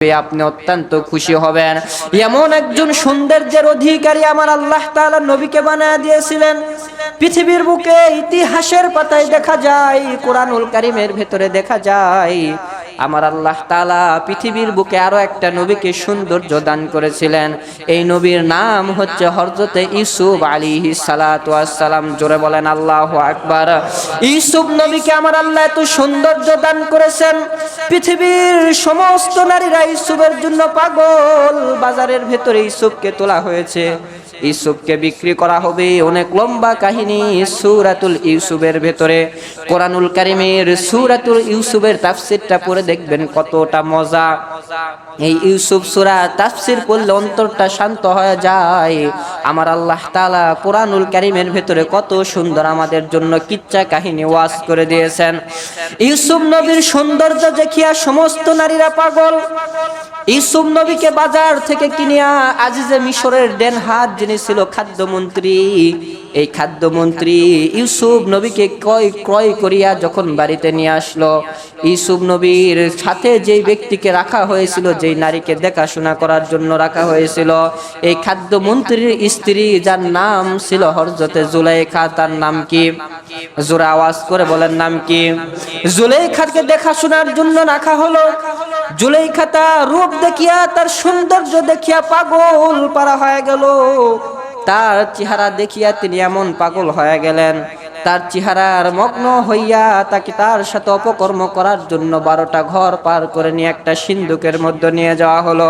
আপনি অত্যন্ত খুশি হবেন। এমন একজন সৌন্দর্যের অধিকারী আমার আল্লাহ তাআলা নবীকে বানায় দিয়েছিলেন। পৃথিবীর বুকে ইতিহাসের পাতায় দেখা যায়, কোরআনুল কারীমের ভেতরে দেখা যায়, আমার আল্লাহ তাআলা পৃথিবীর বুকে আরো একটা নবীকে সৌন্দর্য দান করেছিলেন। এই নবীর নাম হচ্ছে হযরতে ইউসুফ আলাইহিস সালাতু ওয়াস সালাম। জোরে বলেন আল্লাহু আকবার। ইউসুফ নবীকে আমার আল্লাহ এত সৌন্দর্য দান করেছেন, পৃথিবীর সমস্ত নারীরা ইউসুফের জন্য পাগল। বাজারের ভেতরে ইউসুফকে তোলা হয়েছে, ইউসুফকে বিক্রি করা হবে। অনেক লম্বা কাহিনী সূরাতুল ইউসুফের ভেতরে। কোরআনুল কারীমের সূরাতুল ইউসুফের তাফসীরটা পড়ে দেখবেন কতটা মজা। এই ইউসুফ সূরা তাফসীর পড়লে অন্তরটা শান্ত হয়ে যায়। আমার আল্লাহ তাআলা কোরআনুল কারীমের ভেতরে কত সুন্দর আমাদের জন্য কিচ্ছা কাহিনী ওয়াজ করে দিয়েছেন। ইউসুফ নবীর সৌন্দর্য দেখিয়া সমস্ত নারীরা পাগল। ইউসুফ নবীকে বাজার থেকে কিনিয়া আজিজে মিশরের ডেন হাত যিনি ছিল খাদ্যমন্ত্রী, এই খাদ্যমন্ত্রী ইউসুফ নবীকে ক্রয় করিয়া যখন বাড়িতে নিয়ে আসলো, ইউসুফ নবীর সাথে যেই ব্যক্তিকে রাখা হয়েছিল, যেই নারীকে দেখাশোনা করার জন্য রাখা হয়েছিল, এই খাদ্যমন্ত্রীর স্ত্রী যার নাম ছিল হযরতে জুলাইখা। তার নাম কি? জোরে আওয়াজ করে বলেন নাম কি? জুলাইখাকে দেখাশোনার জন্য রাখা হলো। জুলাইখা তার রূপ দেখিয়া, তার সৌন্দর্য দেখিয়া পাগল পারা হয়ে গেল। তার চেহারা দেখিয়া তিনি এমন পাগল হয়ে গেলেন, তার চেহারার মগ্ন হইয়া তাকে তার সাথে অপকর্ম করার জন্য 12টা ঘর পার করে নিয়ে একটা সিন্ধুকের মধ্যে নিয়ে যাওয়া হলো।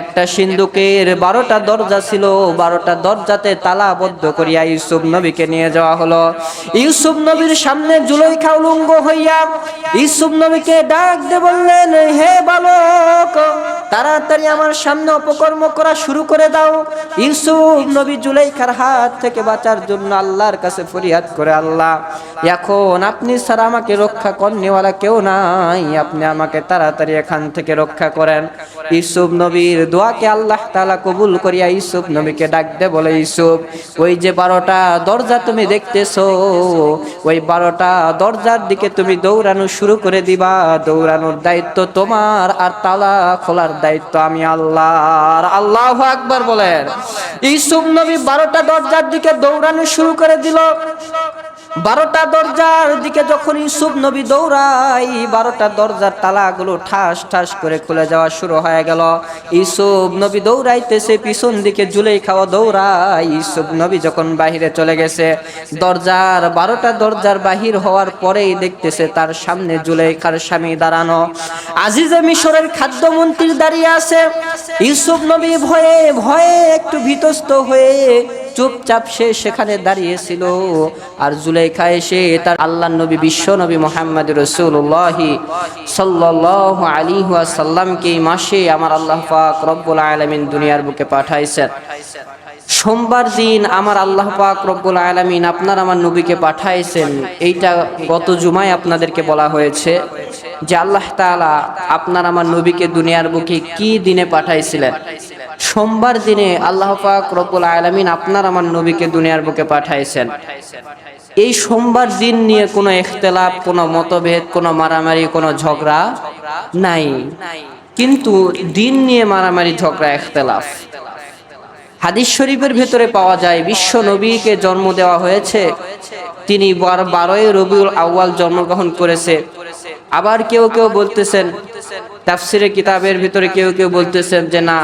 একটা সিন্ধুকের 12টা দরজা ছিল, 12টা দরজাতে তালাবদ্ধ করিয়া ইউসুফ নবীকে নিয়ে যাওয়া হলো। ইউসুফ নবীর সামনে জুলাইখা উলঙ্গ হইয়া ইউসুফ নবীকে ডাক দিয়ে বললেন, হে বালক, তাড়াতাড়ি আমার সামনে অপকর্ম করা শুরু করে দাও। ইউসুফ নবী জুলাইখার হাত থেকে বাঁচার জন্য আল্লাহর কাছে ফরিয়াদ করে, আল্লাহ, এখন আপনি ছাড়া আমাকে রক্ষা করনেওয়ালা কেউ নাই, আপনি আমাকে তাড়াতাড়ি এখান থেকে রক্ষা করেন। ইউসুফ নবীর দোয়াকে আল্লাহ তাআলা কবুল করিয়া ইউসুফ নবীকে ডাক দে বলে, ইউসুফ, ওই যে 12টা দরজা তুমি দেখতেছো, ওই 12টা দরজার দিকে তুমি দৌড়ানো শুরু করে দিবা। দৌড়ানোর দায়িত্ব তোমার, আর তালা খোলার দায়িত্ব আমি আল্লাহর। আল্লাহু আকবার বলেন। ইউসুফ নবী 12টা দরজার দিকে দৌড়ানো শুরু করে দিল। 12টা দরজার দিকে যখন ইউসুফ নবী দৌড়ায়, 12টা দরজার তালাগুলো ঠাস ঠাস করে খুলে যাওয়া শুরু হয়ে গেল। ইউসুফ নবী দৌড়াইতেছে, পিছন দিকে জুলাইখাও দৌড়ায়। ইউসুফ নবী যখন বাহিরে চলে গেছে, 12টা দরজার বাহির হওয়ার পরেই দেখতেছে তার সামনে জুলাইখার স্বামী দাঁড়ানো, আজিজে মিশরের খাদ্যমন্ত্রী দাঁড়িয়ে আছে। ইউসুফ নবী ভয়ে ভয়ে একটু ভীতস্ত হয়ে চুপচাপ সে সেখানে দাঁড়িয়েছিল। আর জুলাইখা এসে তার আল্লাহর নবী বিশ্ব নবী মুহাম্মদ রাসূলুল্লাহ সাল্লাল্লাহু আলাইহি ওয়াসাল্লামকে এই মাসে আমার আল্লাহ পাক রব্বুল আলামিন দুনিয়ার বুকে পাঠাইছেন। সোমবার দিন আমার আল্লাহ পাক রব্বুল আলামিন আপনার আমার নবীকে পাঠাইছেন। এইটা গত জুমায় আপনাদেরকে বলা হয়েছে যে আল্লাহ তাআলা আপনার আমার নবীকে দুনিয়ার বুকে কি দিনে পাঠাইছিলেন। সোমবার দিনে আল্লাহ পাক রব্বুল আলামিন আপনার আমার নবীকে দুনিয়ার বুকে পাঠাইছেন। এই সোমবার দিন নিয়ে কোনো ইখতিলাফ, কোনো মতভেদ, কোনো মারামারি, কোনো ঝগড়া নাই, কিন্তু দিন নিয়ে মারামারি, ঝগড়া, ইখতিলাফ। হাদিস শরীফের ভেতরে পাওয়া যায় বিশ্ব নবীকে জন্ম দেওয়া হয়েছে, তিনি 12ই রবিউল আউয়াল জন্মগ্রহণ করেছে। আবার কেউ কেউ বলতেছেন, তাফসিরের কিতাবের ভিতরে কেউ কেউ বলতেছেন যে না,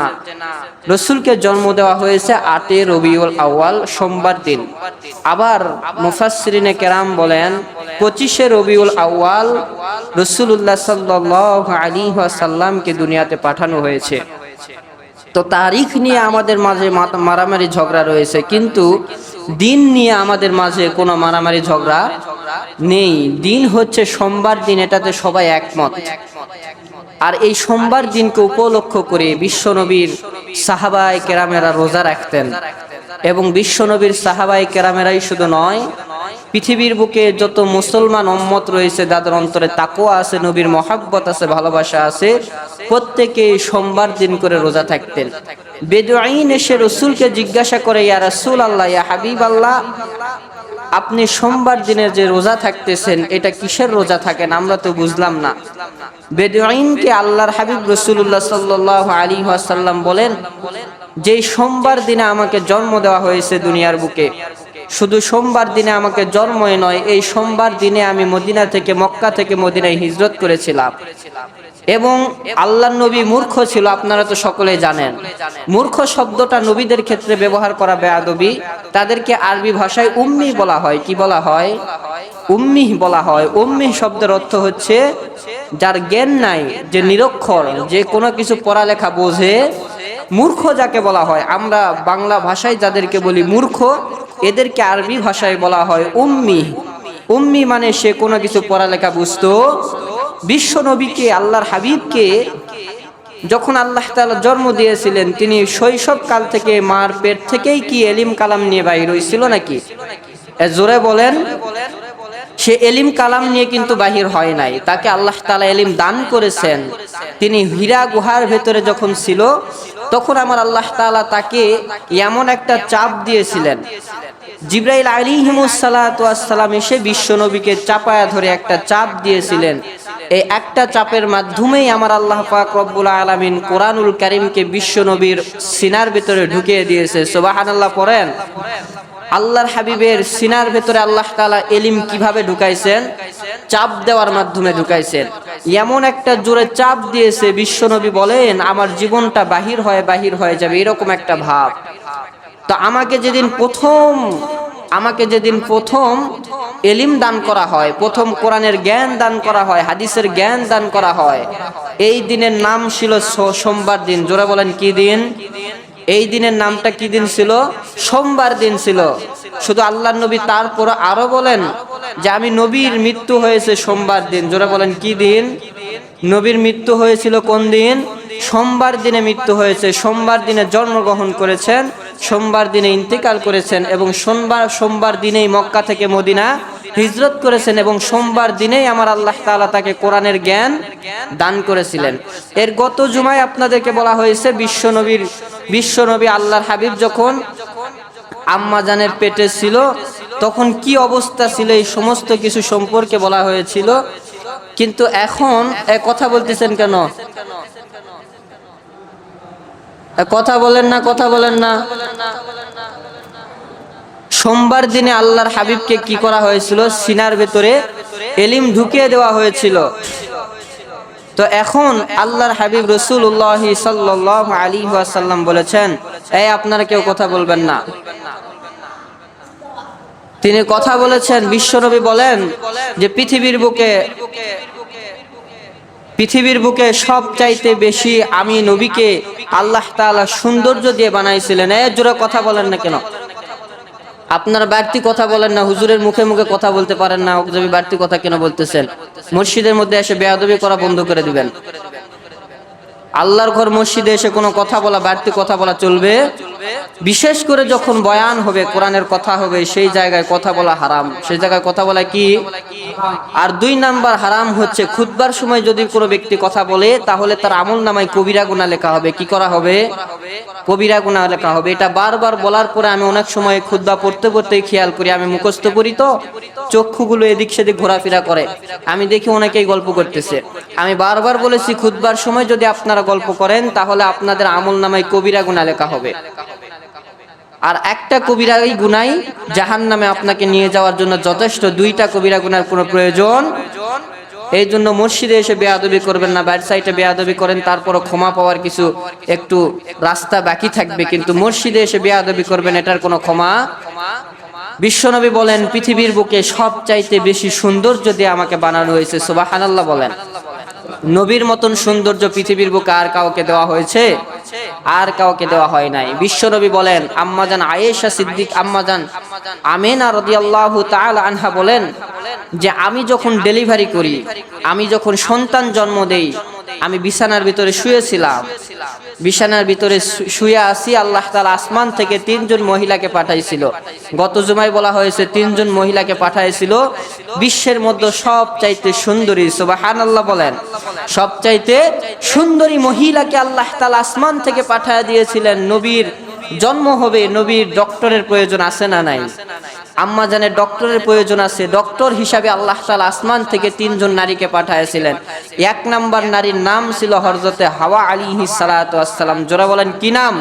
রসুলকে জন্ম দেওয়া হয়েছে 8ই রবিউল আউয়াল সোমবার দিন। আবার মুফাসসিরিনে কেরাম বলেন 25শে রবিউল আউয়াল রাসূলুল্লাহ সাল্লাল্লাহু আলাইহি ওয়াসাল্লামকে দুনিয়াতে পাঠানো হয়েছে। তো তারিখ নিয়ে আমাদের মাঝে মারামারি ঝগড়া রয়েছে, কিন্তু দিন নিয়ে আমাদের মাঝে কোনো মারামারি ঝগড়া নেই। দিন হচ্ছে সোমবার দিন, এটাতে সবাই একমত। আর এই সোমবার দিনকে উপলক্ষ করে বিশ্বনবীর সাহাবায়ে কেরামেরা রোজা রাখতেন, এবং বিশ্বনবীর সাহাবায়ে কেরামেরাই শুধু নয়, পৃথিবীর বুকে যত মুসলমান উম্মত রয়েছে যাদের অন্তরে তাকওয়া আছে, নবীর মহব্বত আছে, ভালোবাসা আছে, প্রত্যেকে সোমবার দিন করে রোজা থাকতেন। বেদুইন এসে রাসূলকে জিজ্ঞাসা করে, ইয়া রাসূলুল্লাহ, ইয়া হাবিবাল্লাহ, আপনি সোমবার দিনের যে রোজা থাকতেছেন এটা কিসের রোজা থাকেন, আমরা তো বুঝলাম না। বেদুইনকে আল্লাহর হাবিব রাসূলুল্লাহ সাল্লাল্লাহু আলাইহি ওয়াসাল্লাম বলেন, যেই সোমবার দিনে আমাকে জন্ম দেওয়া হয়েছে দুনিয়ার বুকে, শুধু সোমবার দিনে আমাকে জন্মই নয়, এই সোমবার দিনে আমি মদিনা থেকে মক্কা থেকে মদিনায় হিজরত করেছিলাম। এবং আল্লাহর নবী মূর্খ ছিল, আপনারা তো সকলেই জানেন। মূর্খ শব্দটা নবীদের ক্ষেত্রে ব্যবহার করা বেয়াদবি। তাদেরকে আরবি ভাষায় উম্মি বলা হয়। কি বলা হয়? উম্মি বলা হয়। উম্মি শব্দের অর্থ হচ্ছে যার জ্ঞান নাই, যে নিরক্ষর, যে কোনো কিছু পড়ালেখা বোঝে, মূর্খ যাকে বলা হয়। আমরা বাংলা ভাষায় যাদেরকে বলি মূর্খ, এদেরকে আরবি ভাষায় বলা হয় উম্মি। উম্মি মানে সে কোনো কিছু পড়ালেখা বুঝতো। বিশ্ব নবীকে, আল্লাহর হাবিবকে যখন আল্লাহ তাআলা জন্ম দিয়েছিলেন, তিনি শৈশব কাল থেকে মার পেট থেকেই কি এলিম কালাম নিয়ে বাহির হয়েছিল নাকি? জোরে বলেন। সে এলিম কালাম নিয়ে কিন্তু বাহির হয় নাই, তাকে আল্লাহ তাআলা এলিম দান করেছেন। তিনি হীরা গুহার ভেতরে যখন ছিল, তখন আমার আল্লাহ তাআলা তাকে এমন একটা চাপ দিয়েছিলেন, জিবরাইল আলাইহিস সালাতু ওয়াস সালাম এসে বিশ্ব নবীকে চাপায়া ধরে একটা চাপ দিয়েছিলেন। এই একটা চাপের মাধ্যমেই আমার আল্লাহ পাক রব্বুল আলামিন কোরআনুল কারীমকে বিশ্ব নবীর সিনার ভিতরে ঢুকিয়ে দিয়েছে। সুবহানাল্লাহ পড়েন। আল্লাহর হাবিবের সিনার ভেতরে আল্লাহ তাআলা এলিম কিভাবে ঢুকাইছেন? চাপ দেওয়ার মাধ্যমে ঢুকাইছেন। এমন একটা জোরে চাপ দিয়েছে, বিশ্ব নবী বলেন আমার জীবনটা বাহির হয়ে যাবে, এরকম একটা ভাব। তো আমাকে যেদিন প্রথম এলিম দান করা হয়, প্রথম কোরআনের জ্ঞান দান করা হয়, হাদিসের জ্ঞান দান করা হয়, এই দিনের নাম ছিল সোমবার দিন। জোরে বলেন কি দিন? এই দিনের নামটা কি দিন ছিল? সোমবার দিন ছিল। শুধু আল্লাহর নবী তারপর আরো বলেন যে আমি নবীর মৃত্যু হয়েছে সোমবার দিন। জোরে বলেন কি দিন? নবীর মৃত্যু হয়েছিল কোন দিন? সোমবার দিনে মৃত্যু হয়েছে। সোমবার দিনে জন্মগ্রহণ করেছেন, সোমবার দিনে ইন্তেকাল করেছেন, এবং সোমবার দিনেই মক্কা থেকে মদিনা হিজরত করেছেন, এবং সোমবার দিনেই আমার আল্লাহ তাআলা তাকে কোরআনের জ্ঞান দান করেছিলেন। এর গত জুমায় আপনাদেরকে বলা হয়েছে বিশ্বনবী আল্লাহর হাবিব যখন আম্মা জানের পেটে ছিল, তখন কি অবস্থা ছিল, এই সমস্ত কিছু সম্পর্কে বলা হয়েছিল। কিন্তু এখন কথা বলতেছেন কেন? কথা বলেন না। সোমবার দিনে আল্লাহর হাবিবকে কি করা হয়েছিল? সিনার ভেতরে এলিম ঢুকিয়ে দেওয়া হয়েছিল। তো এখন আল্লাহর হাবিব রাসূলুল্লাহ সাল্লাল্লাহু আলাইহি ওয়াসাল্লাম বলেছেন, এই আপনারা কেউ কথা বলবেন না। তিনি কথা বলেছেন, বিশ্বনবী বলেন যে পৃথিবীর বুকে সবচাইতে বেশি আমি নবীকে আল্লাহ তাআলা সৌন্দর্য দিয়ে বানাইছিলেন। জোরে কথা বলেন না কেন? আপনারা বাড়তি কথা বলেন না, হুজুরের মুখে মুখে কথা বলতে পারেন না, ওকজবি বাড়তি কথা কেন বলতেছেন? মসজিদের মধ্যে এসে বেয়াদবি করা বন্ধ করে দিবেন। আল্লাহর ঘর মসজিদে এসে কোনো কথা বলা, বাড়তি কথা বলা চলবে? বিশেষ করে যখন বয়ান হবে, কোরআনের কথা হবে, সেই জায়গায় কথা বলা হারাম। সেই জায়গায় কথা বলা কি? আর 2 নাম্বার হারাম হচ্ছে খুতবার সময় যদি কোনো ব্যক্তি কথা বলে, তাহলে তার আমলনামায় কবিরা গুনাহ লেখা হবে। কি করা হবে? কবিরা গুনাহ লেখা হবে। এটা বারবার বলার পরে আমি অনেক সময় খুতবা পড়তে খেয়াল করি, আমি মুখস্থ করি তো চক্ষুগুলো এদিক সেদিক ঘোরাফেরা করে, আমি দেখি অনেকেই গল্প করতেছে। আমি বারবার বলেছি খুতবার সময় যদি আপনারা গল্প করেন, তাহলে আপনাদের আমলনামায় কবিরা গুনাহ লেখা হবে। আর একটা কবিরা গুনাহ জাহান্নামে আপনাকে নিয়ে যাওয়ার জন্য যথেষ্ট। 2টা কবিরা গুনার কোনো প্রয়োজন। এই জন্য মসজিদে এসে বেয়াদবি করবেন না। বাইরের সাইডে বেয়াদবি করেন, তারপরও ক্ষমা পাওয়ার কিছু একটু রাস্তা বাকি থাকবে, কিন্তু মসজিদে এসে বেয়াদবি করবেন, এটার কোনো ক্ষমা। বিশ্বনবী বলেন পৃথিবীর বুকে সবচাইতে বেশি সৌন্দর্য দিয়ে আমাকে বানানো হয়েছে। সুবহানাল্লাহ বলেন। নবীর মতন সৌন্দর্য পৃথিবীর বুকে আর কাউকে দেওয়া হয়েছে? আর কাউকে দেওয়া হয় নাই। বিশ্বনবী বলেন, আম্মাজান আয়েশা সিদ্দিক, আম্মাজান আমিনা রাদিয়াল্লাহু তাআলা আনহা বলেন যে আমি যখন ডেলিভারি করি, আমি যখন সন্তান জন্ম দেই, আমি বিছানার ভিতরে শুয়েছিলাম। বিছানার ভিতরে শুয়ে আছি, আল্লাহ তাআলা আসমান থেকে 3 জন মহিলাকে পাঠাইছিল। গত জুমায় বলা হয়েছে 3 জন মহিলাকে পাঠাইছিল, বিশ্বের মধ্যে সবচাইতে সুন্দরী। সুবহানাল্লাহ বলেন। সবচাইতে সুন্দরী মহিলাকে আল্লাহ তাআলা আসমান থেকে পাঠায় দিয়েছিলেন। নবীর জন্ম হবে, নবীর ডক্টরের প্রয়োজন আছে না নাই? আম্মা জানের ডক্টরের প্রয়োজন আছে, ডক্টর হিসাবে আল্লাহ তাআলা আসমান থেকে 3 জন নারীকে পাঠিয়েছিলেন। 1 নাম্বার নারীর নাম ছিল হযরতে হাওয়া আলাইহিস সালাতু ওয়াস সালাম। জোরে বলেন কি নাম?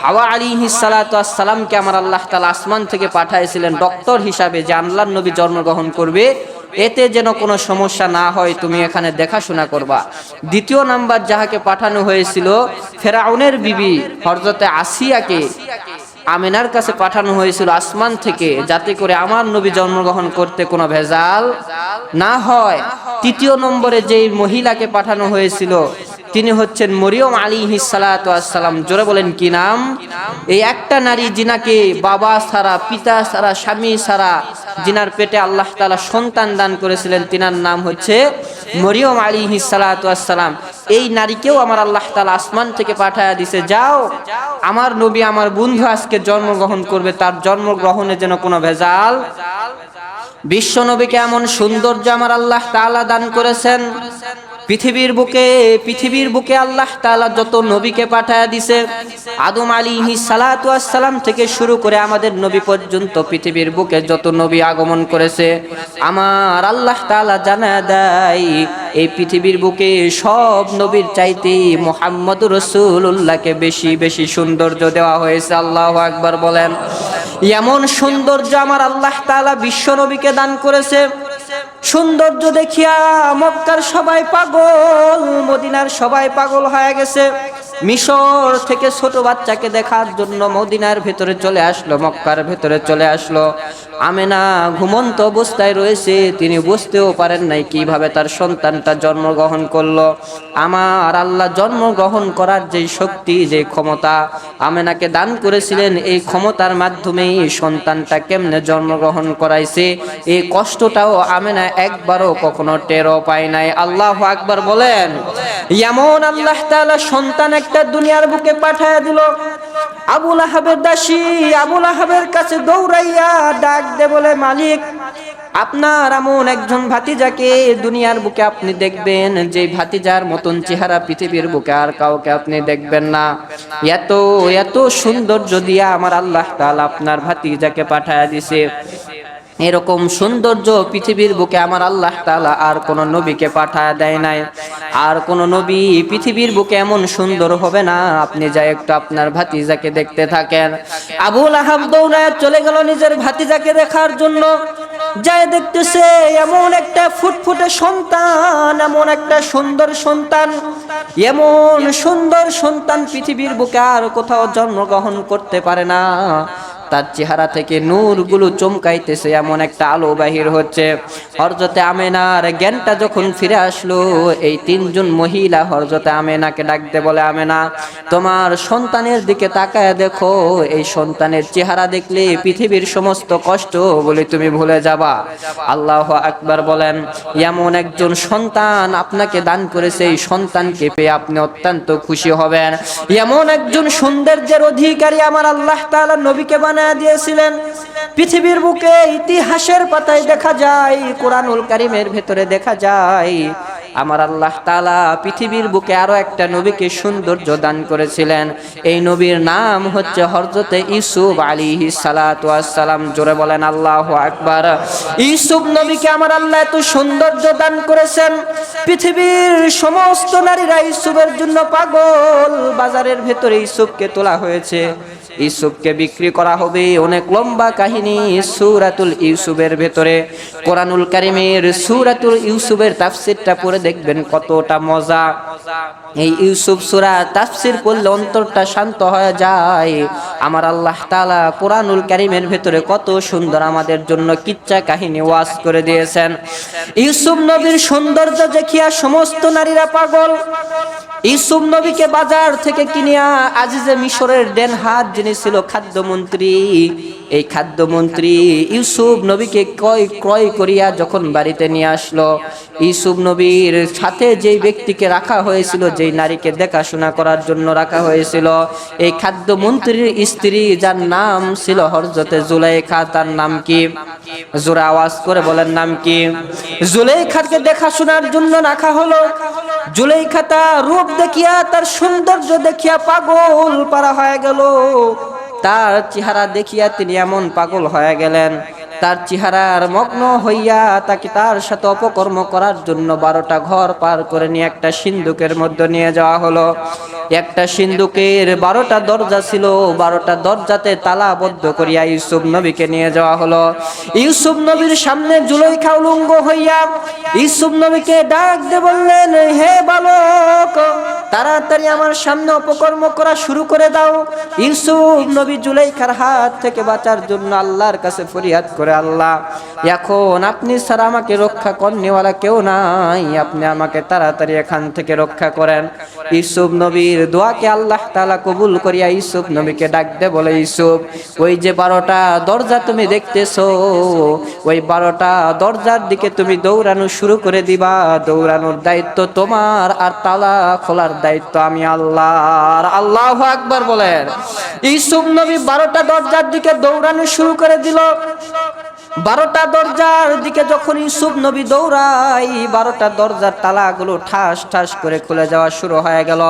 হাওয়া আলাইহিস সালাতু ওয়াস সালামকে আমার আল্লাহ তাআলা আসমান থেকে পাঠিয়েছিলেন ডক্টর হিসাবে, যে আল্লাহর নবী জন্মগ্রহণ করবে, এতে যেন কোনো সমস্যা না হয়, তুমি এখানে দেখাশোনা করবা। 2 নাম্বার যাহাকে পাঠানো হয়েছিল ফেরাউনের বিবি হযরতে আসিয়াকে আমিনার কাছে পাঠানো হয়েছিল আসমান থেকে, যাতে করে আমার নবী জন্মগ্রহণ করতে কোনো ভেজাল না হয়। 3 নম্বরে যেই মহিলাকে পাঠানো হয়েছিল তিনি হচ্ছেন মরিয়ম আলাইহিস সালাতু ওয়াস সালাম। জোরে বলেন কি নাম? এই একটা নারী যিনাকে বাবা ছাড়া, পিতা ছাড়া, স্বামী ছাড়া, যিনার পেটে আল্লাহ তাআলা সন্তান দান করেছিলেন, তিনার নাম হচ্ছে মরিয়ম আলাইহিস সালাতু ওয়াস সালাম। এই নারীকেও আমার আল্লাহ তাআলা আসমান থেকে পাঠায়া দিছে, যাও আমার নবী আমার বন্ধু আজকে জন্মগ্রহণ করবে, তার জন্মগ্রহণে যেন কোনো ভেজাল। বিশ্ব নবীকে এমন সৌন্দর্য আমার আল্লাহ তাআলা দান করেছেন। পৃথিবীর বুকে আল্লাহ তাআলা যত নবীকে পাঠায়া দিছে, আদম আলাইহিস সালাতু ওয়াস সালাম থেকে শুরু করে আমাদের নবী পর্যন্ত পৃথিবীর বুকে যত নবী আগমন করেছে, আমার আল্লাহ তাআলা জানায়া দেয় এই পৃথিবীর বুকে সব নবীর চাইতে মুহাম্মদুর রাসূলুল্লাহকে বেশি বেশি সৌন্দর্য দেওয়া হয়েছে। আল্লাহু আকবার বলেন। এমন সৌন্দর্য আমার আল্লাহ তাআলা বিশ্ব নবীকে দান করেছে। সৌন্দর্য দেখিয়া মক্কার সবাই পাগল, মদিনার সবাই পাগল হয়ে গেছে। মিশর থেকে ছোট বাচ্চাকে দেখার জন্য মদিনার ভেতরে চলে আসলো, মক্কার ভেতরে চলে আসলো। আমেনা ঘুমন্ত অবস্থায় রয়েছে, তিনি বুঝতেও পারেন নাই কিভাবে তার সন্তানটা জন্মগ্রহণ করলো। আমার আল্লাহ জন্মগ্রহণ করার যে শক্তি, যে ক্ষমতা আমেনাকে দান করেছিলেন, এই ক্ষমতার মাধ্যমেই সন্তানটা কেমনে জন্মগ্রহণ করাইছে, এই কষ্টটাও আমেনা একবারও কখনো টেরও পায় নাই। আল্লাহু আকবার বলেন। এমন আল্লাহ তাআলা সন্তান একটা দুনিয়ার বুকে পাঠায়া দিল। আবু লাহাবের দাসী আবু লাহাবের কাছে দৌড়াইয়া ডাক দে বলে, মালিক আপনার এমন একজন ভাতিজাকে দুনিয়ার বুকে আপনি দেখবেন, যে ভাতিজার মতন চেহারা পৃথিবীর বুকে আর কাউকে আপনি দেখবেন না। এত এত সৌন্দর্য দিয়া আমার আল্লাহ তাআলা আপনার ভাতিজাকে পাঠায়া দিছে। এরকম সৌন্দর্য পৃথিবীর বুকে আমার আল্লাহ তাআলা আর কোন নবীকে পাঠায় দেয় নাই। আর কোন নবী পৃথিবীর বুকে এমন সুন্দর হবে না। আপনি যাই একটু আপনার ভাতিজাকে দেখতে থাকেন। আবু লাহাব দৌড়ায় চলে গেল নিজের ভাতিজাকে দেখার জন্য। যায় দেখতেছে এমন একটা ফুটফুটে সন্তান, এমন একটা সুন্দর সন্তান, এমন সুন্দর সন্তান পৃথিবীর বুকে আর কোথাও জন্মগ্রহণ করতে পারে না। তার চেহারা থেকে নূরগুলো চমকাইতেছে, এমন একটা আলো বাহির হচ্ছে। হযরতে আমেনার জ্ঞানটা যখন ফিরে আসলো, এই 3 জন মহিলা হযরতে আমেনাকে ডাকতে বলে, আমেনা তোমার সন্তানের দিকে তাকায় দেখো, এই সন্তানের চেহারা দেখলে পৃথিবীর সমস্ত কষ্ট বলে তুমি ভুলে যাবা। আল্লাহু আকবার বলেন। এমন একজন সন্তান আপনাকে দান করেছে, এই সন্তানকে পেয়ে আপনি অত্যন্ত খুশি হবেন। এমন একজন সৌন্দর্যের অধিকারী আমার আল্লাহ তাআলা নবীকে দিয়েছিলেন। পৃথিবীর বুকে ইতিহাসের পাতায় দেখা যায়, কোরআনুল কারীমের ভেতরে দেখা যায়, আমার আল্লাহ তাআলা পৃথিবীর বুকে আরো একটা নবীকে সৌন্দর্য দান করেছিলেন। এই নবীর নাম হচ্ছে হযরতে ইউসুফ আলাইহিস সালাতু ওয়াস সালাম। জোরে বলেন আল্লাহু আকবার। ইউসুফ নবীকে আমার আল্লাহ এত সৌন্দর্য দান করেছেন, পৃথিবীর সমস্ত নারীরা ইউসুফের জন্য পাগল। বাজারের ভেতরে ইউসুফকে তোলা হয়েছে, ইউসুফকে বিক্রি করা হবে। অনেক লম্বা কাহিনী সূরাতুল ইউসুফের ভেতরে। কোরআনুল কারীমের সূরাতুল ইউসুফের তাফসীরটা পড়ে দেখবেন কতটা মজা। এই ইউসুফ সূরা তাফসীর পড়লে অন্তরটা শান্ত হয়ে যায়। আমার আল্লাহ তাআলা কোরআনুল কারীমের ভেতরে কত সুন্দর আমাদের জন্য কিচ্ছা কাহিনী ওয়াজ করে দিয়েছেন। ইউসুফ নবীর সৌন্দর্য দেখিয়া সমস্ত নারীরা পাগল। ইউসুফ নবীকে বাজার থেকে কিনিয়া আজিজে মিশরের ডেন হাত যিনি ছিল খাদ্যমন্ত্রী, এই খাদ্যমন্ত্রী ইউসুফ নবীকে ক্রয় করিয়া যখন বাড়িতে নিয়ে আসলো, ইউসুফ নবীর সাথে যেই ব্যক্তিকে রাখা হয়েছিল, যেই নারীকে দেখাশোনা করার জন্য রাখা হয়েছিল, এই খাদ্যমন্ত্রীর স্ত্রী যার নাম ছিল হযরতে জুলাইখা, তার নাম কি? জোরে আওয়াজ করে বলেন নাম কি? জুলাইখাকে দেখাশোনার জন্য রাখা হলো। জুলাইখা তার রূপ দেখিয়া, তার সৌন্দর্য দেখিয়া পাগল পারা হয়ে গেল। তার চেহারা দেখিয়া তিনি এমন পাগল হয়ে গেলেন, তার চেহারার মগ্ন হইয়া তাকে তার সাথে অপকর্ম করার জন্য 12টা ঘর পার করে নিয়ে একটা সিন্ধুকের মধ্যে নিয়ে যাওয়া হলো। একটা সিন্ধুকের 12টা দরজা ছিল, 12টা দরজাতে তালাবদ্ধ করিয়া ইউসুফ নবীকে নিয়ে যাওয়া হলো। ইউসুফ নবীর সামনে জুলাইখা উলঙ্গ হইয়া ইউসুফ নবীকে ডাক দিয়ে বললেন, হে বালক, তাড়াতাড়ি আমার সামনে অপকর্ম করা শুরু করে দাও। ইউসুফ নবী জুলাইখার হাত থেকে বাঁচার জন্য আল্লাহর কাছে ফরিয়াদ করে, আল্লাহ, এখন আপনি ছাড়া আমাকে রক্ষা করনেওয়ালা কেউ নাই, আপনি আমাকে তাড়াতাড়ি এখান থেকে রক্ষা করেন। ইউসুফ নবীর দোয়াকে আল্লাহ তাআলা কবুল করিয়া ইউসুফ নবীকে ডাক দিয়ে বলে, ইউসুফ, ওই যে 12টা দরজা তুমি দেখতেছো, ওই 12টা দরজার দিকে তুমি দৌড়ানো শুরু করে দিবা। দৌড়ানোর দায়িত্ব তোমার, আর তালা খোলার দায়িত্ব আমি আল্লাহর। আল্লাহু আকবার বলেন। ইউসুফ নবী 12টা দরজার দিকে দৌড়ানো শুরু করে দিল। 12টা দরজার দিকে যখন ইউসুফ নবী দৌড়াই, 12টা দরজার তালাগুলো ঠাস ঠাস করে খুলে যাওয়া শুরু হয়ে গেল।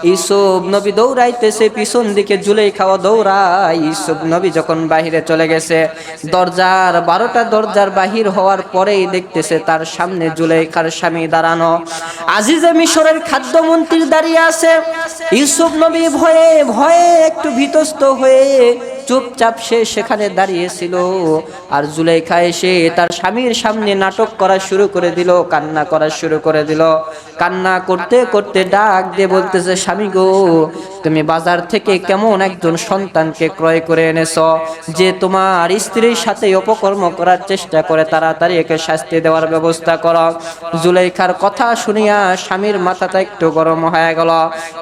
ইউসুফ নবী দৌড়াইতেছে, পিছন দিকে জুলাইখাও দৌড়াই। ইউসুফ নবী যখন বাহিরে চলে গেছে, 12টা দরজার বাহির হওয়ার পরেই দেখতেছে তার সামনে জুলাইখার স্বামী দাঁড়ানো, আজিজে মিশরের খাদ্যমন্ত্রী দাঁড়িয়ে আছে। ইউসুফ নবী ভয়ে ভয়ে একটু ভীতস্ত হয়ে চুপচাপ সে সেখানে দাঁড়িয়েছিল। আর জুলাইখা এসে তার স্বামীর সামনে নাটক করা শুরু করে দিল, কান্না করা শুরু করে দিল। কান্না করতে করতে ডাক দিয়ে বলতেছে, স্বামী গো, তুমি বাজার থেকে কেমন একজন সন্তানকে ক্রয় করে এনেছো, যে তোমার স্ত্রীর সাথে অপকর্ম করার চেষ্টা করে, তাড়াতাড়ি একে শাস্তি দেওয়ার ব্যবস্থা করো। জুলাইখার কথা শুনিয়া স্বামীর মাথাটা একটু গরম হয়ে গেল।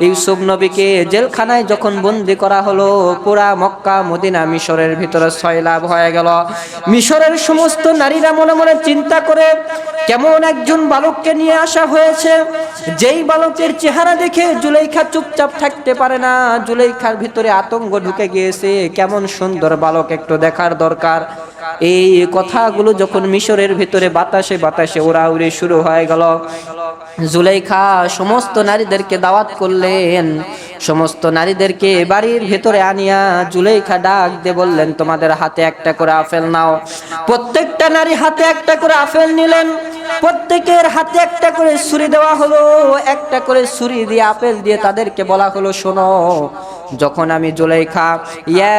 ইউসুফ নবীকে জেলখানায় যখন বন্দি করা হলো, পুরা মক্কা মদিনা মিশরের ভিতরে সয়লাভ হয়ে গেল। মিশরের সমস্ত নারীরা মনে মনে চিন্তা করে, কেমন একজন বালককে নিয়ে আসা হয়েছে, যেই বালকের চেহারা দেখে জুলাইখা চুপচাপ থাকতে পারে না। জুলাইখার ভিতরে আতঙ্ক ঢুকে গিয়েছে, কেমন সুন্দর বালক, একটু দেখার দরকার। এই কথাগুলো যখন মিশরের ভিতরে বাতাসে বাতাসে উড়াউড়ি শুরু হয়ে গেল, জুলাইখা সমস্ত নারীদেরকে দাওয়াত করলেন। সমস্ত নারীদেরকে বাড়ির ভেতরে আনিয়া জুলাইখা ডাক দিয়ে বললেন, তোমাদের হাতে একটা করে আপেল নাও। প্রত্যেকটা নারী হাতে একটা করে আপেল নিলেন। প্রত্যেকের হাতে একটা করে ছুরি দেওয়া হলো। একটা করে ছুরি দিয়ে আপেল দিয়ে তাদেরকে বলা হলো, শোনো, যখন আমি জুলাইখা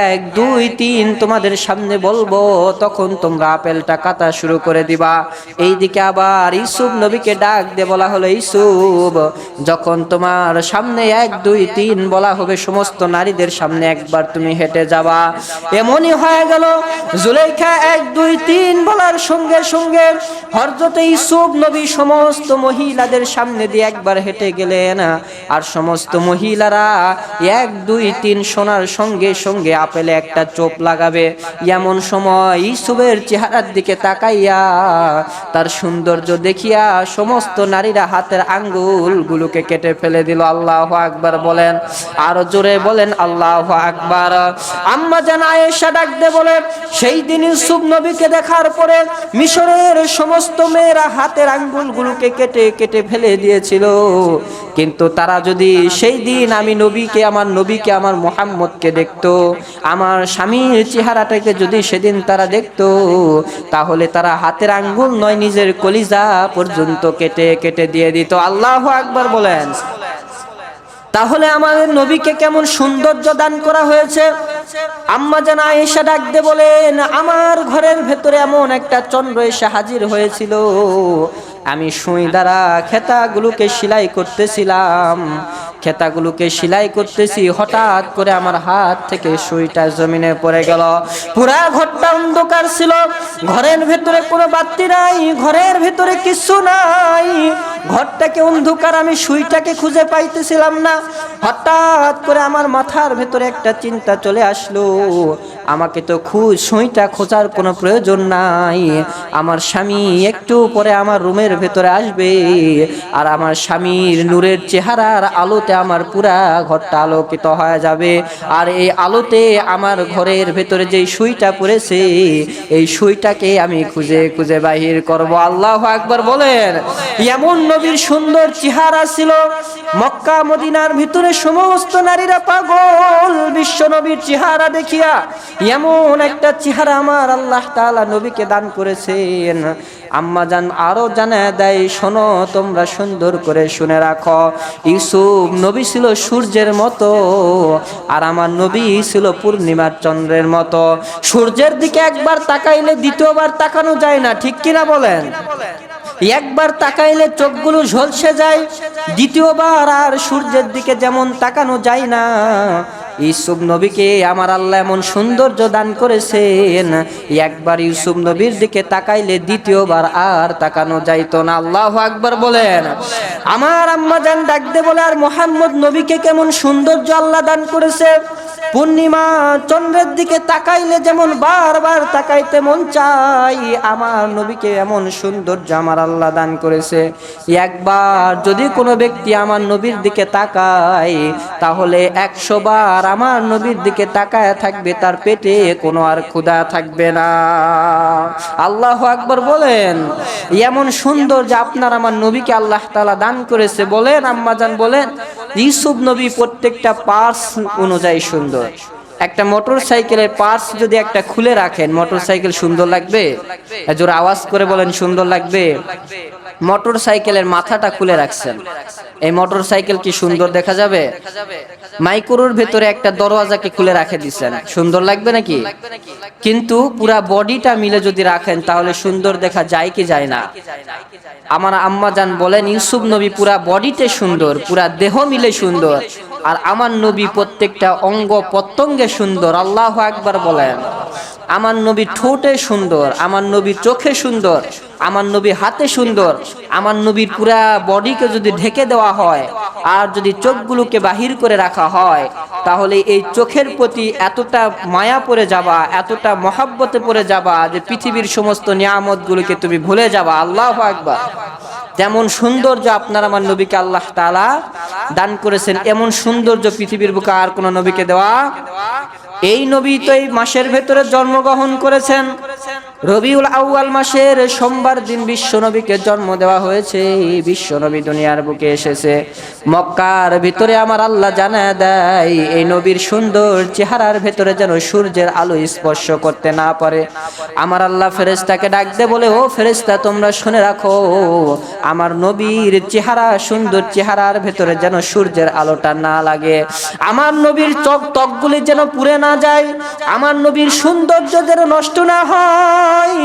1 2 3 তোমাদের সামনে বলবো, তখন তোমরা আপেলটা কাটা শুরু করে দিবা। এইদিকে আবার ইউসুফ নবীকে ডাক দিয়ে বলা হলো, ইউসুফ, যখন তোমার সামনে 1 2 3 বলা হবে, সমস্ত নারীদের সামনে একবার তুমি হেঁটে যাবা। এমনই হয়ে গেল, জুলাইখা 1 2 3 বলার সঙ্গে সঙ্গে হযরত ইউসুফ নবী সমস্ত মহিলাদের সামনে দিয়ে একবার হেঁটে গেলেন। আর সমস্ত মহিলারা 1 2 3 শোনার সঙ্গে সঙ্গে আপেলে একটা চোপ লাগাবে। এমন সময় ইউসুফের চেহারার দিকে তাকাইয়া তার সৌন্দর্য দেখিয়া সমস্ত নারীরা হাতের আঙ্গুলগুলোকে কেটে ফেলে দিল। আল্লাহু আকবার বলেন, আরো জোরে বলেন আল্লাহু আকবার। আম্মা জান আয়েশা ডাক দিয়ে বলে, সেই দিন ইউসুফ নবীকে দেখার পরে মিশরের সমস্ত মেয়েরা হাতের আঙ্গুলগুলোকে কেটে কেটে ফেলে দিয়েছিল। কিন্তু তারা যদি সেই দিন আমি নবীকে, আমার নবীকে, আমার মুহাম্মদকে দেখতো, আমার স্বামীর চেহারাটাকে যদি সেদিন তারা দেখতো, তাহলে তারা হাতের আঙ্গুল নয়, নিজের কলিজা পর্যন্ত কেটে কেটে দিয়ে দিত। আল্লাহু আকবার বলেন। তাহলে আমাদের নবীকে কেমন সৌন্দর্য দান করা হয়েছে। আম্মা জান আয়েশা ডাক দিয়ে বলেন, আমার ঘরের ভেতরে এমন একটা চন্দ্র এসে হাজির হয়েছিল, আমি সুই দ্বারা খেতাগুলোকে সেলাই করতেছিলাম। খেতাগুলোকে সেলাই করতেছি, হঠাৎ করে আমার হাত থেকে সুইটা জমিনে পড়ে গেল। পুরা ঘরটা অন্ধকার ছিল, ঘরের ভেতরে কোনো বাতি নাই, ঘরের ভেতরে কিছু নাই, ঘরটাকে অন্ধকার, আমি সুইটাকে খুঁজে পাইতেছিলাম না। হঠাৎ করে আমার মাথার ভেতরে একটা চিন্তা চলে আসলো, আমাকে তো সুইটা খোঁজার কোনো প্রয়োজন নাই। আমার স্বামী একটু পরে আমার রুমের ভেতরে আসবে, আর আমার স্বামীর নূরের চেহারার আলোতে আমার পুরা ঘরটা আলোকিত হয়ে যাবে। আর এই আলোতে আমার ঘরের ভেতরে যেই সুইটা পড়েছে, এই সুইটাকে আমি খুঁজে খুঁজে বাহির করব। আল্লাহু আকবার বলেন। এমন নবীর সুন্দর চেহারা ছিল, মক্কা মদিনার ভিতরে সমস্ত নারীরা পাগল বিশ্ব নবীর চেহারা দেখিয়া। এমন একটা চেহারা আমার আল্লাহ তাআলা নবীকে দান করেছেন। আম্মা জান আরো জানায় দেয়, শোনো তোমরা সুন্দর করে শুনে রাখো, ইউসুফ নবী ছিল সূর্যের মতো, আর আমার নবী ছিল পূর্ণিমার চন্দ্রের মতো। সূর্যের দিকে একবার তাকাইলে দ্বিতীয়বার তাকানো যায় না, ঠিক কিনা বলেন? একবার তাকাইলে চোখগুলো ঝলসে যায়, দ্বিতীয়বার আর সূর্যের দিকে যেমন তাকানো যায় না। ইউসুফ নবীকে আমার আল্লাহ এমন সৌন্দর্য দান করেছেন, একবার ইউসুফ নবীর দিকে তাকাইলে দ্বিতীয়বার আর তাকানো যাইতো না। আল্লাহু আকবার বলেন। আমার আম্মা জান ডাকতে বলে, আর মুহাম্মদ নবীকে কেমন সৌন্দর্য আল্লাহ দান করেছে। পূর্ণিমা চন্দ্রের দিকে তাকাইলে যেমন বারবার তাকাইতে মন চাই, আমার নবীকে এমন সৌন্দর্য আমার আল্লাহ দান করেছে। একবার যদি কোনো ব্যক্তি আমার নবীর দিকে তাকায়, তাহলে 100 বার আমার নবীর দিকে তাকায় থাকবে, তার পেটে কোনো আর ক্ষুধা থাকবে না। আল্লাহু আকবার বলেন। এমন সৌন্দর্য আপনার আমার নবীকে আল্লাহ তাআলা দান করেছে। বলেন আম্মাজান বলেন, ইউসুফ নবী প্রত্যেকটা পার্টস অনুযায়ী সুন্দর। একটা মোটর সাইকেলের পার্টস যদি একটা খুলে রাখেন, মোটর সাইকেল সুন্দর লাগবে? জোরে আওয়াজ করে বলেন, সুন্দর লাগবে? মোটর সাইকেলের মাথাটা খুলে রাখছেন, এই মোটর সাইকেল কি সুন্দর দেখা যাবে? মাইক্রোর ভেতরে একটা দরওয়াজাকে খুলে রাখে দিচ্ছেন, সুন্দর লাগবে নাকি? কিন্তু পুরা বডিটা মিলে যদি রাখেন, তাহলে সুন্দর দেখা যায় কি যায় না? আমার আম্মা জান বলেন, ইউসুফ নবী পুরা বডিতে সুন্দর, পুরা দেহ মিলে সুন্দর, আর আমার নবী প্রত্যেকটা অঙ্গ প্রত্যঙ্গে সুন্দর। আল্লাহু আকবার বলেন। আমার নবী ঠোঁটে সুন্দর, আমার নবী চোখে সুন্দর, আমার নবী হাতে সুন্দর। আমার নবীর পুরা বডিকে যদি ঢেকে দেওয়া হয় আর যদি চোখগুলোকে বাহির করে রাখা হয়, তাহলে এই চোখের প্রতি এতটা মায়া পড়ে যাবা, এতটা মহব্বতে পড়ে যাবা যে পৃথিবীর সমস্ত নিয়ামতগুলোকে তুমি ভুলে যাবা। আল্লাহু আকবার। যেমন সৌন্দর্য আপনার আমার নবীকে আল্লাহ তাআলা দান করেছেন, এমন সৌন্দর্য পৃথিবীর বুকে আর কোন নবীকে দেওয়া। এই নবী তো এই মাসের ভেতরে জন্মগ্রহণ করেছেন। রবিউল আউয়াল মাসের সোমবার দিন বিশ্ব নবীকে জন্ম দেওয়া হয়েছে। বিশ্ব নবী দুনিয়ার বুকে এসেছে। মক্কার ভিতরে আমার আল্লাহ জানায় দেয়, এই নবীর সুন্দর চেহারার ভেতরে যেন সূর্যের আলো স্পর্শ করতে না পারে। আমার আল্লাহ ফেরেশতাকে ডাকতে বলে, ও ফেরেশতা তোমরা শুনে রাখো, আমার নবীর চেহারা, সুন্দর চেহারার ভেতরে যেন সূর্যের আলোটা না লাগে, আমার নবীর চোখ ত্বকগুলি যেন পুড়ে না যায়, আমার নবীর সৌন্দর্য যেন নষ্ট না হয়,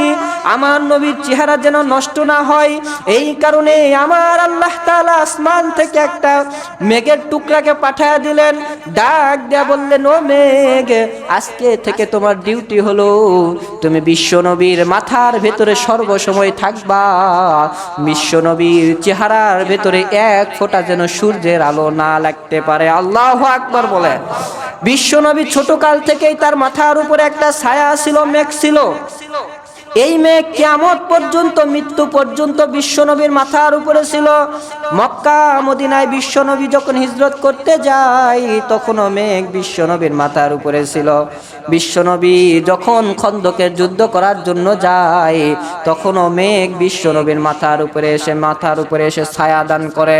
আমার নবীর চেহারা যেন নষ্ট না হয়। এই কারণে আমার আল্লাহ তাআলা আসমান থেকে একটা মেঘের টুকরাকে পাঠিয়ে দিলেন। ডাক দেয়া বললেন, ও মেঘ, আজকে থেকে তোমার ডিউটি হলো, তুমি বিশ্ব নবীর মাথার ভেতরে সর্বসময় থাকবা। বিশ্ব নবীর চেহারার ভেতরে এক ফোঁটা যেন সূর্যের আলো না লাগতে পারে। আল্লাহু আকবার বলেন। বিশ্ব নবী ছোটকাল থেকেই তার মাথার উপরে একটা ছায়া ছিল, মেঘ ছিল। এই মেঘ কিয়ামত পর্যন্ত, মৃত্যু পর্যন্ত বিশ্ব নবীর মাথার উপরে ছিল। মক্কা মদিনায় বিশ্ব নবী যখন হিজরত করতে যায়, তখনও মেঘ বিশ্ব নবীর মাথার উপরে ছিল। বিশ্ব নবী যখন খন্দকের যুদ্ধ করার জন্য যায়, তখনও মেঘ বিশ্ব নবীর মাথার উপরে এসে ছায়া দান করে।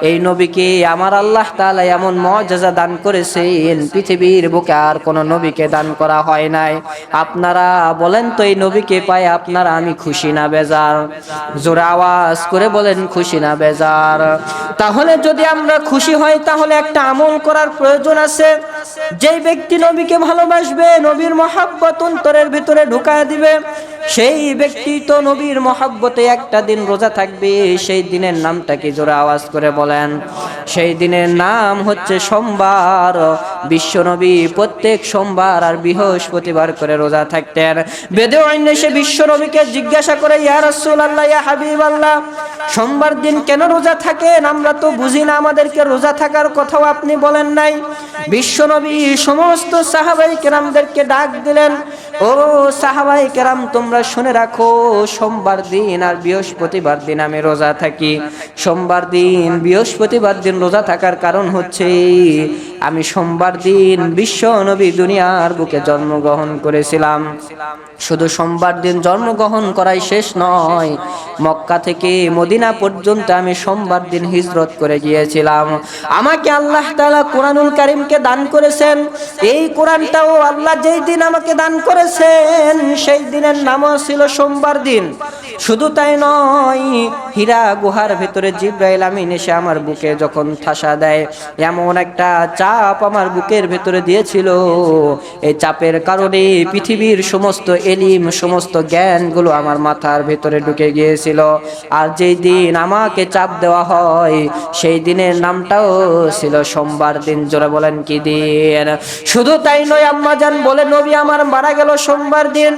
এই নবীকে আমার আল্লাহ তাআলা এমন মুআজিজা দান করেছেন, পৃথিবীর বুকে আর কোন নবীকে দান করা হয় নাই। আপনারা বলেন তো, এই নবীকে পায় আপনারা আমি খুশি না বেজার? জোরে আওয়াজ করে বলেন, খুশি না বেজার? তাহলে যদি আমরা খুশি হই, তাহলে একটা আমল করার প্রয়োজন আছে। যেই ব্যক্তি নবীকে ভালোবাসবে, নবীর মহব্বত অন্তরের ভিতরে ঢুকায় দিবে, সেই ব্যক্তি তো নবীর মহব্বতে একটা দিন রোজা থাকবে। সেই দিনের নামটা কি? জোরে আওয়াজ করে বলেন। সেই দিনের নাম হচ্ছে সোমবার। বিশ্ব নবী প্রত্যেক সোমবার আর বৃহস্পতিবার করে রোজা থাকতেন। বেদুইন এসে বিশ্ব নবীকে জিজ্ঞাসা করে, ইয়া রাসূলুল্লাহ, ইয়া হাবিবাল্লাহ, সোমবার দিন কেন রোজা থাকেন? আমরা তো বুঝি না, আমাদেরকে রোজা থাকার কথাও আপনি বলেন নাই। বিশ্ব নবী সমস্ত সাহাবাই কেরামদেরকে ডাক দিলেন, ও সাহাবাই কেরাম, তোমরা শুনে রাখো, সোমবার দিন আর বৃহস্পতিবার দিন আমি রোজা থাকি। সোমবার দিন বৃহস্পতিবার দিন রোজা থাকার কারণ হচ্ছে, আমি সোমবার দিন বিশ্ব নবী দুনিয়ার বুকে জন্মগ্রহণ করেছিলাম। শুধু সোমবার দিন জন্মগ্রহণ করাই শেষ নয়, মক্কা থেকে মদিনা পর্যন্ত আমি সোমবার দিন হিজরত করে গিয়েছিলাম। আমাকে আল্লাহ তাআলা কোরআনুল কারীমকে দান করেছেন। এই কোরআনটাও আল্লাহ যেই দিন আমাকে দান করেছেন সেই দিনের নামও ছিল সোমবার দিন। শুধু তাই নয়, হীরা গুহার ভেতরে জিবরাইল আমিন এসে আমার বুকে যখন ঠাসা দেয়, এমন একটা চাপ আমার বুকের ভেতরে দিয়েছিল, এই চাপের কারণে পৃথিবীর সমস্ত এলিম, সমস্ত জ্ঞানগুলো আমার মাথার ভেতরে ঢুকে গিয়েছিল। আর যেই দিন আমাকে চাপ দেওয়া হয় সেই দিনের নামটাও ছিল সোমবার দিন। জোরে বলেন কি দিন? শুধু তাই নয়, আম্মা জান বলে নবী আমার মারা গেল সোমবার দিন,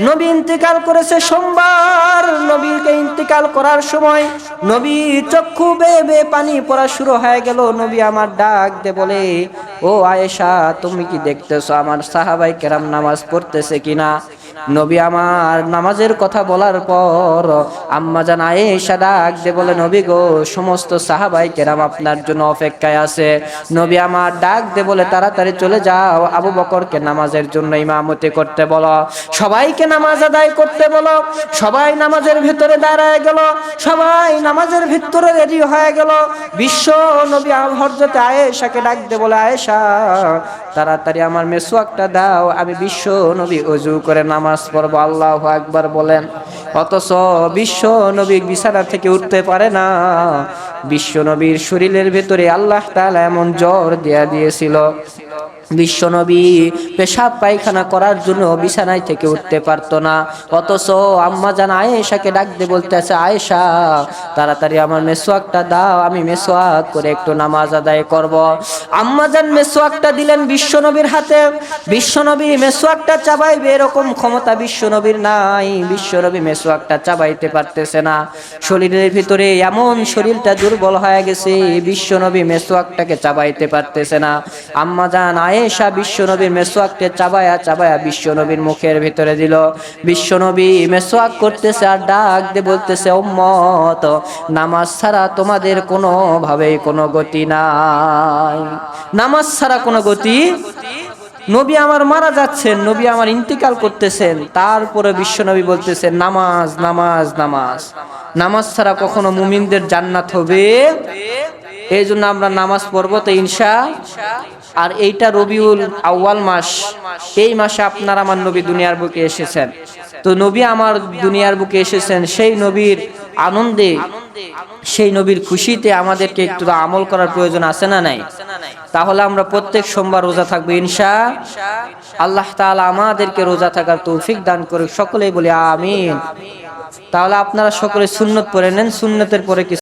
নবী ইন্তেকাল করেছে সোমবার। নবীকে ইন্তেকাল করার সময় নবী চক্ষু বেয়ে বেয়ে পানি পড়া শুরু হয়ে গেল। নবী আমার ডাক দে বলে, ও আয়েশা, তুমি কি দেখতেছো আমার সাহাবায়ে কেরাম নামাজ পড়তেছে কিনা? নবী আমার নামাজের কথা বলার পর আম্মা জান আয়েশা ডাক দে বলে, নবী গো, সমস্ত সাহাবায়ে কেরাম আপনার জন্য অপেক্ষায় আছে। নবী আমার ডাক দে বলে, তাড়াতাড়ি চলে যাও, আবু বকরকে নামাজের জন্য ইমামতি করতে বলো, সবাইকে নামাজ আদায় করতে বলো। সবাই নামাজের ভিতরে দাঁড়ায় গেল, সবাই নামাজের ভিতরে রেডি হয়ে গেল। বিশ্ব নবী হযরত আয়েশাকে ডাক দে বলে, আয়েশা, তাড়াতাড়ি আমার মেসওয়াকটা দাও, আমি বিশ্ব নবী ওযু করে নামাজ পড়ব। আল্লাহু আকবার বলেন। অথচ বিশ্ব নবী বিছানা থেকে উঠতে পারে না। বিশ্ব নবীর শরীরের ভেতরে আল্লাহ তাআলা এমন জ্বর দিয়েছিল, বিশ্বনবী পেশাব পায়খানা করার জন্য বিছানায় থেকে উঠতে পারতো না। অথচ আম্মা জান আয়েশাকে ডাক দিয়ে বলতেছে, আয়েশা, তাড়াতাড়ি আমার মেসওয়াকটা দাও, আমি মেসওয়াক করে একটু নামাজ আদায় করব। আম্মা জান মেসওয়াকটা দিলেন বিশ্বনবীর হাতে। বিশ্বনবী মেসওয়াকটা চাবাইবে এরকম ক্ষমতা বিশ্বনবীর নাই। বিশ্বনবী মেসওয়াকটা চাবাইতে পারতেছে না। শরীরের ভিতরে এমন শরীরটা দুর্বল হয়ে গেছে, বিশ্বনবী মেসওয়াকটাকে চাবাইতে পারতেছে না। আম্মা জান আয়েশা বিশ্বনবীর মেসওয়াককে চাবায়া চাবায়া বিশ্বনবীর মুখের ভিতরে দিল। বিশ্বনবী মেসওয়াক করতেছে আর ডাক দিয়ে বলতেছে, উম্মত, নামাজ ছাড়া তোমাদের কোনো ভাবেই কোনো গতি নাই। নামাজ ছাড়া কোনো গতি। নবী আমার মারা যাচ্ছেন, নবী আমার ইন্তিকাল করতেছেন, তারপরে বিশ্বনবী বলতেছেন, নামাজ নামাজ নামাজ। নামাজ ছাড়া কখনো মুমিনদের জান্নাত হবে? এই জন্য আমরা নামাজ পড়বো তো ইনশাআল্লাহ। আর এইটা রবিউল আউয়াল মাস, এই মাসে আপনার আমার নবী দুনিয়ার বুকে এসেছেন। তো নবী আমার দুনিয়ার বুকে এসেছেন, সেই নবীর আনন্দে, সেই নবীর খুশিতে আমাদেরকে একটু আমল করার প্রয়োজন আছে না নাই? তাহলে আমরা প্রত্যেক সোমবার রোজা থাকবো ইনশাআল্লাহ। আল্লাহ তাআলা আমাদেরকে রোজা থাকার তৌফিক দান করুক। সকলেই বলি আমিন। তাহলে আপনারা সকলে সুন্নত পড়ে নেন, সুন্নতের পরে